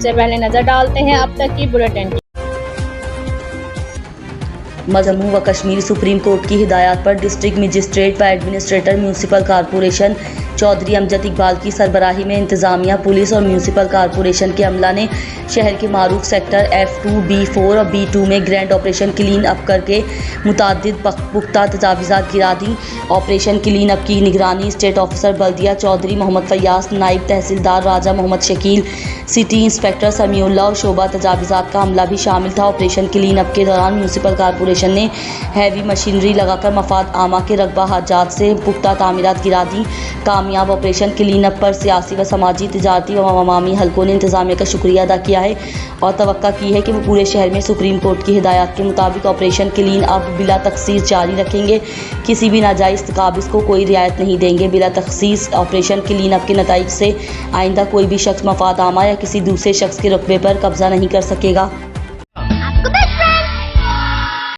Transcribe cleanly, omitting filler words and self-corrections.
सबसे पहले नजर डालते हैं अब तक की बुलेटिन। जम्मू व कश्मीर सुप्रीम कोर्ट की हिदायत पर डिस्ट्रिक्ट मजिस्ट्रेट व administrator municipal corporation Chaudhary Amjad Iqbal की सरबराही में इंतजामिया, पुलिस और म्यूनसिपल कॉरपोरेशन के अमला ने शहर के मारूफ सेक्टर F2, B4 और B2 में ग्रैंड ऑपरेशन क्लीन अप करके मुतादिद पुख्ता तजावीज़ात गिरा दी। ऑपरेशन क्लीन अप की निगरानी स्टेट ऑफिसर बल्दिया चौधरी मोहम्मद फयाज, नायब तहसीलदार राजा मोहम्मद शकील, सिटी इंस्पेक्टर समीउल्लाह और शोबा तजावीज़ात का अमला भी शामिल था। ऑपरेशन क्लीन अप के दौरान म्यूनसिपल कॉरपोरेशन ने हैवी मशीनरी लगाकर मफाद आमा के रकबा हाजात से पुख्ता तामीरात गिरा दी। कामयाब ऑपरेशन क्लीन अप पर सियासी व समाजी, तिजारती व अवामी हलकों ने इंतजामिया का शुक्रिया अदा किया है और तवक्का की है कि वो पूरे शहर में सुप्रीम कोर्ट की हिदायत के मुताबिक ऑपरेशन क्लीन अप बिला तखसीस जारी रखेंगे। किसी भी नाजायज़ तकाबिज़ को कोई रियायत नहीं देंगे। बिला तखसीस ऑपरेशन क्लीन अप के नताइज से आइंदा कोई भी शख्स मफाद आमा या किसी दूसरे शख्स के रकबे पर कब्जा नहीं कर सकेगा।